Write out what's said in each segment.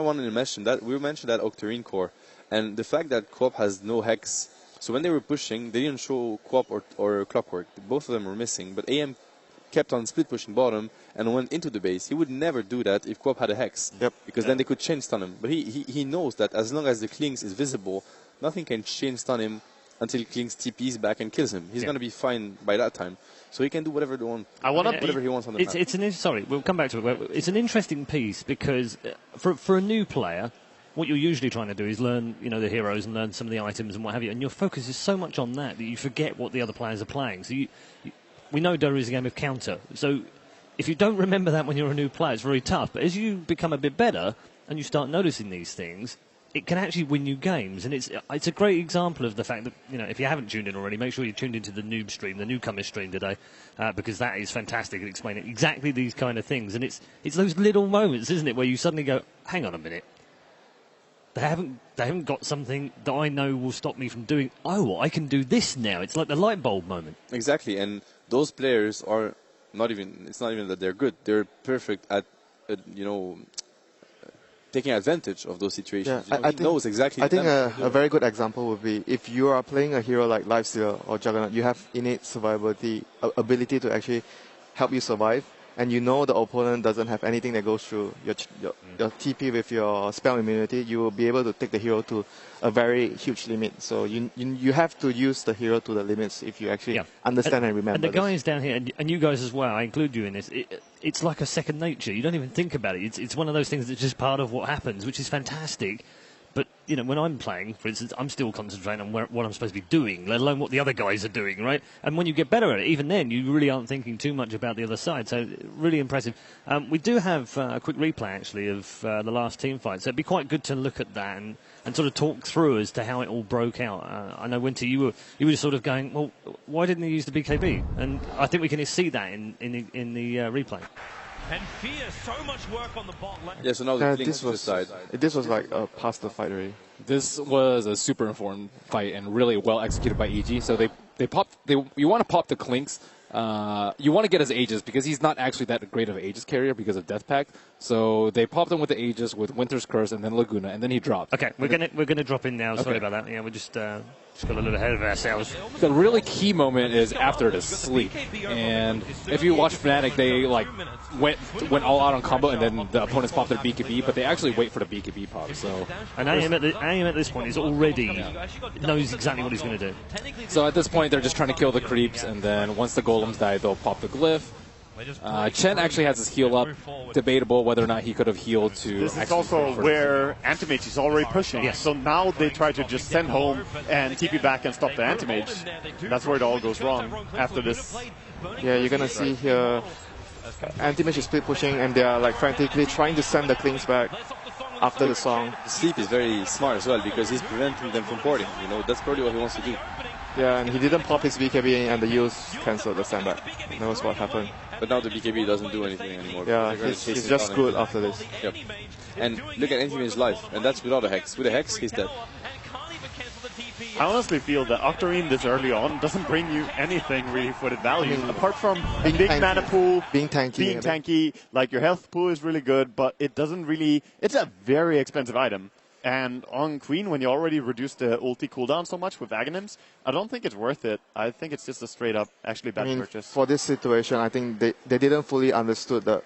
I wanted to mention that we mentioned that Octarine core, and the fact that Co-op has no hex. So when they were pushing, they didn't show Co-op or Clockwork. Both of them were missing, but AM kept on split pushing bottom and went into the base. He would never do that if Co-op had a hex, because then they could chain stun him. But he knows that as long as the Klings is visible, nothing can chain stun him until Klings TPs back and kills him. He's going to be fine by that time. So he can do whatever he wants on the map. Sorry, we'll come back to it. It's an interesting piece because for a new player, what you're usually trying to do is learn, the heroes and learn some of the items and what have you. And your focus is so much on that you forget what the other players are playing. So we know Dota is a game of counter. So if you don't remember that when you're a new player, it's very tough. But as you become a bit better and you start noticing these things, it can actually win you games. And it's a great example of the fact that, if you haven't tuned in already, make sure you tuned into the noob stream, the newcomer stream today, because that is fantastic at explaining exactly these kind of things. And it's those little moments, isn't it, where you suddenly go, hang on a minute. They haven't got something that I know will stop me from doing, I can do this now. It's like the light bulb moment. Exactly, and those players are it's not even that they're good. They're perfect at, taking advantage of those situations. Yeah, I think a very good example would be if you are playing a hero like Lifestealer or Juggernaut, you have innate survivability, ability to actually help you survive, and the opponent doesn't have anything that goes through your TP with your spell immunity, you will be able to take the hero to a very huge limit. So you have to use the hero to the limits if you actually understand and remember. And the guys down here, and you guys as well, I include you in this, it's like a second nature. You don't even think about it. It's one of those things that's just part of what happens, which is fantastic. But, when I'm playing, for instance, I'm still concentrating on what I'm supposed to be doing, let alone what the other guys are doing, right? And when you get better at it, even then, you really aren't thinking too much about the other side. So, really impressive. We do have a quick replay, actually, of the last team fight. So, it'd be quite good to look at that and sort of talk through as to how it all broke out. I know, Winter, you were just sort of going, well, why didn't they use the BKB? And I think we can see that in the replay. And Fear, so much work on the bot lane. Yeah, so now this was like past the fight already. This was a super informed fight and really well executed by EG. So you want to pop the Clinks. You want to get his Aegis because he's not actually that great of an Aegis carrier because of Death Pact. So they popped him with the Aegis with Winter's Curse and then Laguna, and then he dropped. Okay, we're gonna drop in now. Sorry about that. Yeah, we're just got a little ahead of ourselves. The really key moment is after the sleep, and if you watch Fnatic, they went all out on combo, and then the opponents pop their BKB, but they actually wait for the BKB pop. So and AM at this point is already knows exactly what he's going to do. So at this point, they're just trying to kill the creeps, and then once the golems die, they'll pop the glyph. Chen actually has his heal up. Debatable whether or not he could have healed to. This is also where Anti-Mage is already pushing. Yes. So now they try to just send home and TP back and stop the Anti-Mage. That's where it all goes wrong after this. Yeah, you're gonna see here Anti-Mage is split pushing and they are frantically trying to send the Klings back after the song. The sleep is very smart as well because he's preventing them from porting. That's probably what he wants to do. Yeah, and he didn't pop his BKB and the use cancelled the sandbag. That was what happened. But now the BKB doesn't do anything anymore. Yeah, he's just good after this. Yep. And look at Anti-Mage's life, and that's without a Hex. With a Hex, he's dead. I honestly feel that Octarine this early on doesn't bring you anything really for the value. Apart from a big mana pool, being tanky. Like your health pool is really good, but it doesn't really... It's a very expensive item. And on Queen, when you already reduced the ulti cooldown so much with Aghanims, I don't think it's worth it. I think it's just a straight-up, actually bad purchase. For this situation, I think they didn't fully understood the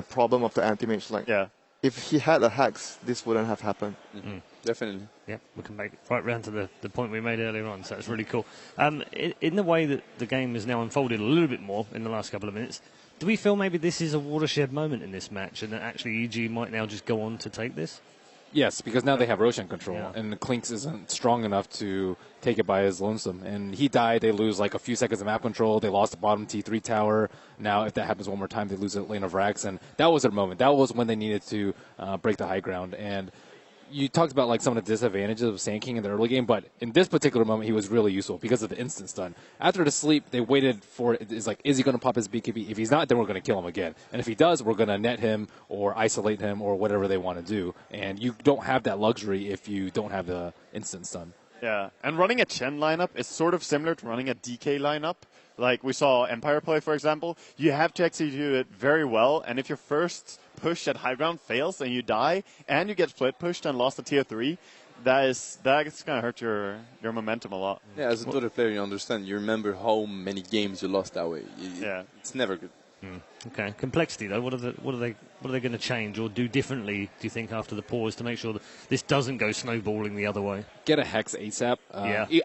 problem of the Anti-Mage. If he had a Hex, this wouldn't have happened. Mm-hmm. Definitely. Yeah, we can make it right round to the point we made earlier on, so that's really cool. In the way that the game has now unfolded a little bit more in the last couple of minutes, do we feel maybe this is a watershed moment in this match and that actually EG might now just go on to take this? Yes, because now they have Roshan control, and Klinks isn't strong enough to take it by his lonesome. And he died, they lose a few seconds of map control, they lost the bottom T3 tower. Now, if that happens one more time, they lose a lane of Rax, and that was their moment. That was when they needed to break the high ground. And you talked about some of the disadvantages of Sand King in the early game, but in this particular moment, he was really useful because of the instant stun. After the sleep, they waited for it. It's is he going to pop his BKB? If he's not, then we're going to kill him again. And if he does, we're going to net him or isolate him or whatever they want to do. And you don't have that luxury if you don't have the instant stun. Yeah, and running a Chen lineup is sort of similar to running a DK lineup. Like we saw Empire play, for example. You have to execute it very well, and if your first push at high ground fails and you die, and you get split pushed and lost to tier 3, that's going to hurt your momentum a lot. Yeah, as a Dota player, you understand. You remember how many games you lost that way. It's never good. Okay, complexity though. What are they going to change or do differently? Do you think after the pause to make sure that this doesn't go snowballing the other way? Get a Hex ASAP.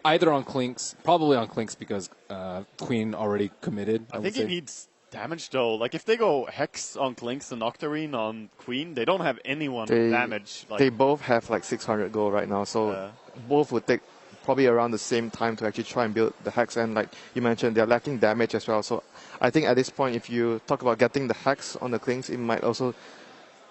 Either on Clinks, probably on Clinks because Queen already committed. I think it needs damage though. Like if they go Hex on Clinks and Octarine on Queen, they don't have anyone damage. They both have like 600 gold right now, so both would take probably around the same time to actually try and build the Hex. And like you mentioned, they're lacking damage as well. So I think at this point, if you talk about getting the Hex on the Clinks, it might also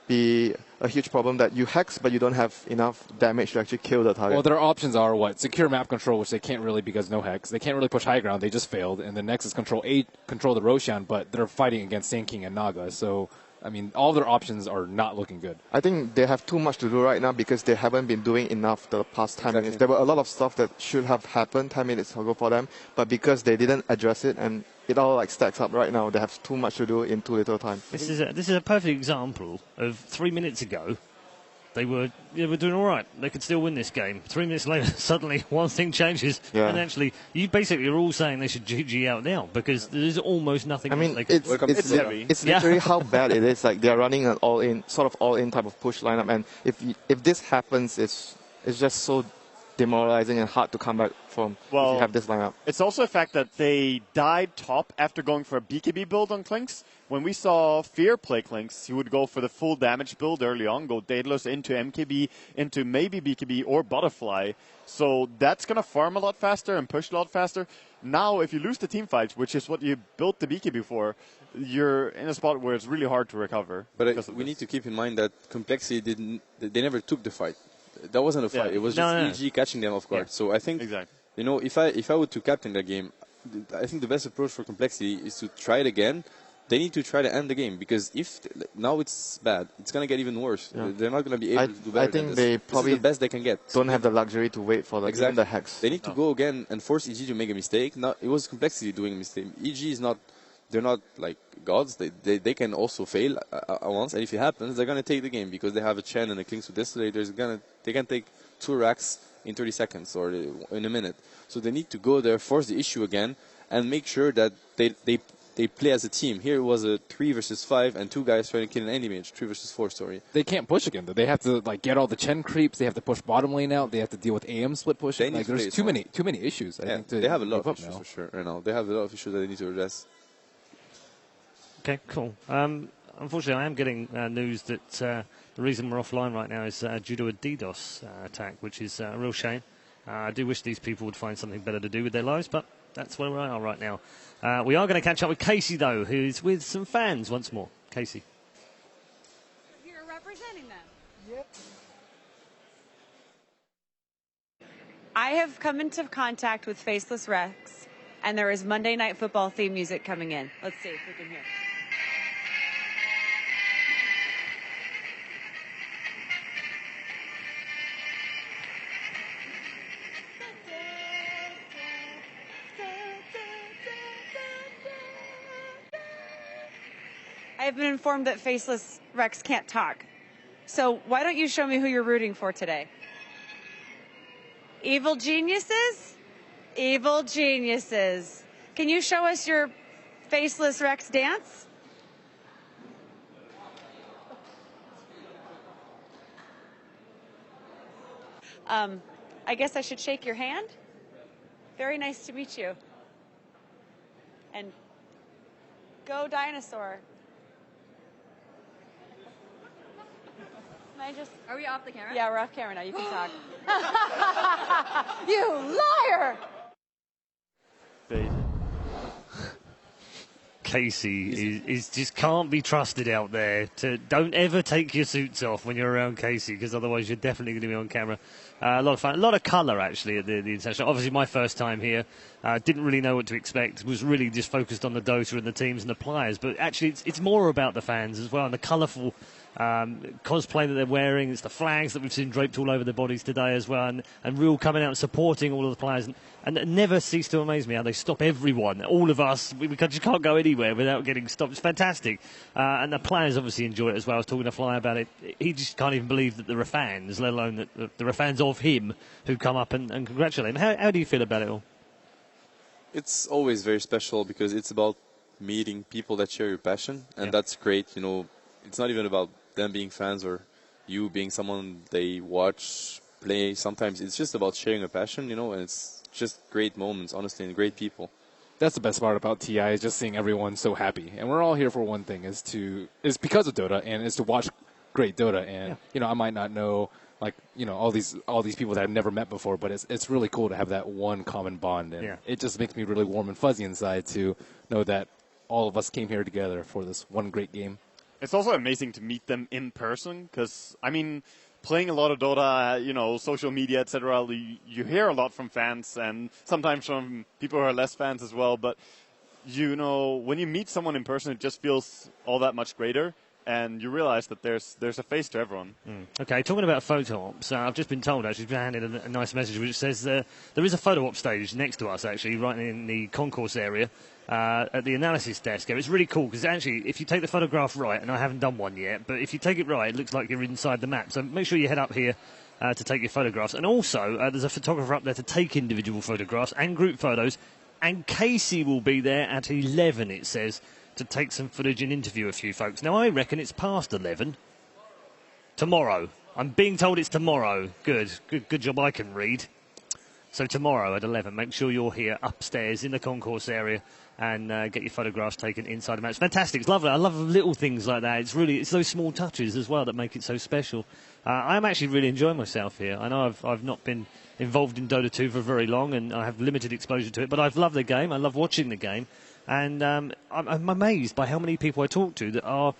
be a huge problem that you Hex, but you don't have enough damage to actually kill the target. Well, their options are what? Secure map control, which they can't really because no Hex. They can't really push high ground. They just failed. And the next is control the Roshan, but they're fighting against Sand King and Naga. So, I mean, all their options are not looking good. I think they have too much to do right now because they haven't been doing enough the past 10 minutes. There were a lot of stuff that should have happened 10 minutes ago for them, but because they didn't address it and it all like stacks up right now, they have too much to do in too little time. This is a perfect example of 3 minutes ago. They were doing all right. They could still win this game. 3 minutes later, suddenly one thing changes, and actually, you basically are all saying they should GG out now because there's almost nothing. I mean, they can it's literally how bad it is. Like they're running an all-in type of push lineup, and if this happens, it's just so demoralizing and hard to come back from if you have this lineup. It's also a fact that they died top after going for a BKB build on Clinks. When we saw Fear play Clinks, he would go for the full damage build early on, go Daedalus into MKB, into maybe BKB or Butterfly. So that's going to farm a lot faster and push a lot faster. Now, if you lose the team fights, which is what you built the BKB for, you're in a spot where it's really hard to recover. But we need to keep in mind that Complexity they never took the fight. That wasn't a fight. It was just EG catching them off guard. So I think, if I were to captain that game, I think the best approach for Complexity is to try it again. They need to try to end the game because if now it's bad, it's going to get even worse. They're not going to be able to do better. I think they probably this is the best they can get. Don't have the luxury to wait for even the Hex. They need to go again and force EG to make a mistake. Now, it was Complexity doing a mistake. EG is not. They're not like gods. They can also fail once, and if it happens, they're going to take the game because they have a Chen and a Clinks with Destillators. They can take 2 racks in 30 seconds or in a minute. So they need to go there, force the issue again, and make sure that they play as a team. Here it was a 3 versus 5 and 2 guys trying to kill an enemy mage. 3 versus 4 story. They can't push again though. They have to get all the Chen creeps. They have to push bottom lane out. They have to deal with AM split push. There's too many issues. I think they have a lot of issues for sure right now. They have a lot of issues that they need to address. Okay, cool. Unfortunately, I am getting news that the reason we're offline right now is due to a DDoS attack, which is a real shame. I do wish these people would find something better to do with their lives, but that's where we are right now. We are going to catch up with Casey, though, who's with some fans once more. Casey. You're representing them. Yep. I have come into contact with Faceless Rex, and there is Monday Night Football theme music coming in. Let's see if we can hear. I have been informed that Faceless Rex can't talk. So why don't you show me who you're rooting for today? Evil geniuses? Evil geniuses. Can you show us your Faceless Rex dance? I guess I should shake your hand. Very nice to meet you. And go dinosaur. Are we off the camera? Yeah, we're off camera now. You can talk. You liar! Casey is just can't be trusted out there. Don't ever take your suits off when you're around Casey, because otherwise you're definitely going to be on camera. A lot of fun, a lot of colour actually at the international. Obviously, my first time here, didn't really know what to expect. Was really just focused on the Dota and the teams and the players. But actually, it's more about the fans as well and the colourful cosplay that they're wearing. It's the flags that we've seen draped all over their bodies today as well, and real coming out and supporting all of the players. And it never ceased to amaze me how they stop everyone, all of us. We just can't go anywhere without getting stopped. It's fantastic. And the players obviously enjoy it as well. I was talking to Fly about it. He just can't even believe that there are fans, let alone that there are fans of him who come up and congratulate him. How do you feel about it all? It's always very special because it's about meeting people that share your passion, and that's great. It's not even about them being fans or you being someone they watch play. Sometimes it's just about sharing a passion, and it's just great moments, honestly, and great people. That's the best part about TI, is just seeing everyone so happy. And we're all here for one thing, is because of Dota, and is to watch great Dota. And I might not know all these people that I've never met before, but it's really cool to have that one common bond, and it just makes me really warm and fuzzy inside to know that all of us came here together for this one great game. It's also amazing to meet them in person, because, playing a lot of Dota, social media, etc., you hear a lot from fans, and sometimes from people who are less fans as well, but, when you meet someone in person, it just feels all that much greater, and you realize that there's a face to everyone. Okay, talking about photo ops, I've just been told, actually, been handed a nice message which says there is a photo op stage next to us, actually, right in the concourse area. At the analysis desk. It's really cool because actually, if you take the photograph right, and I haven't done one yet, but if you take it right, it looks like you're inside the map. So make sure you head up here to take your photographs. And also, there's a photographer up there to take individual photographs and group photos. And Casey will be there at 11, it says, to take some footage and interview a few folks. Now, I reckon it's past 11. Tomorrow. I'm being told it's tomorrow. Good job I can read. So tomorrow at 11, make sure you're here upstairs in the concourse area and get your photographs taken inside the match. Fantastic. It's lovely. I love little things like that. It's those small touches as well that make it so special. I'm actually really enjoying myself here. I know I've not been involved in Dota 2 for very long, and I have limited exposure to it, but I've loved the game. I love watching the game. And I'm amazed by how many people I talk to that are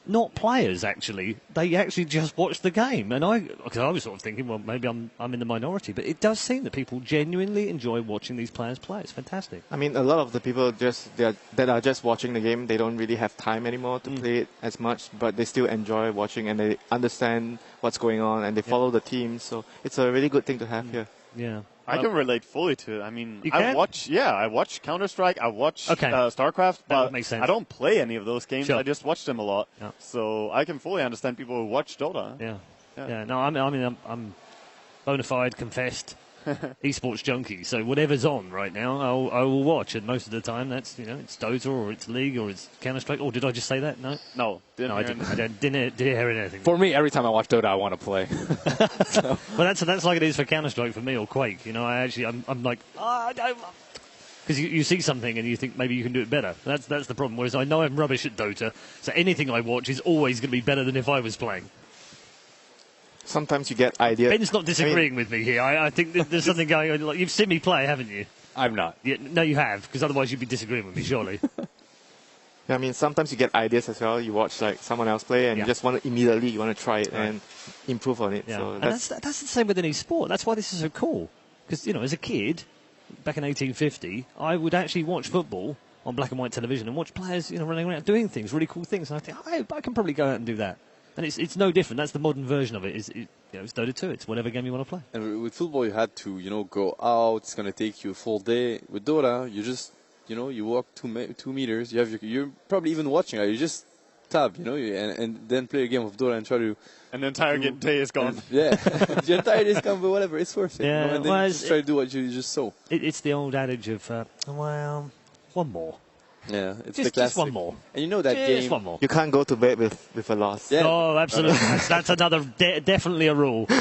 not players, actually. They actually just watch the game. And I was sort of thinking, well, maybe I'm in the minority, but it does seem that people genuinely enjoy watching these players play. It's fantastic. A lot of the people that are just watching the game, they don't really have time anymore to play it as much, but they still enjoy watching and they understand what's going on and they follow the team. So it's a really good thing to have here. Yeah. I can relate fully to it. I watch Counter-Strike, I watch StarCraft, but I don't play any of those games. Sure. I just watch them a lot. Yeah. So I can fully understand people who watch Dota. Yeah. No, I'm bona fide, confessed esports junkie. So whatever's on right now, I will watch. And most of the time, that's it's Dota or it's League or it's Counter-Strike. Or did I just say that? No, I didn't hear anything. For me, every time I watch Dota, I want to play. Well, that's like it is for Counter-Strike for me or Quake. I'm like, because you see something and you think maybe you can do it better. That's the problem. Whereas I know I'm rubbish at Dota, so anything I watch is always going to be better than if I was playing. Sometimes you get ideas. Ben's not disagreeing with me here. I think there's something going on. Like, you've seen me play, haven't you? I'm not. Yeah, no, you have, because otherwise you'd be disagreeing with me, surely. Sometimes you get ideas as well. You watch someone else play and you just want to immediately try it and improve on it. Yeah. So and that's the same with any sport. That's why this is so cool. Because, as a kid, back in 1850, I would actually watch football on black and white television and watch players, running around doing things, really cool things. And I think, I can probably go out and do that. And it's no different. That's the modern version of it. It's Dota 2. It's whatever game you want to play. And with football, you had to, go out. It's going to take you a full day. With Dota, you just, you walk 2 meters. You're probably even watching. You just tab, and then play a game of Dota and try to. And the entire day is gone. The entire day is gone, but whatever, it's worth it. Yeah, and then you just try to do what you just saw. It's the old adage of, one more. Yeah, it's just, the classic. Just one more. And you know that game. Just one more. You can't go to bed with a loss. Yeah. Oh, absolutely. That's another, definitely a rule.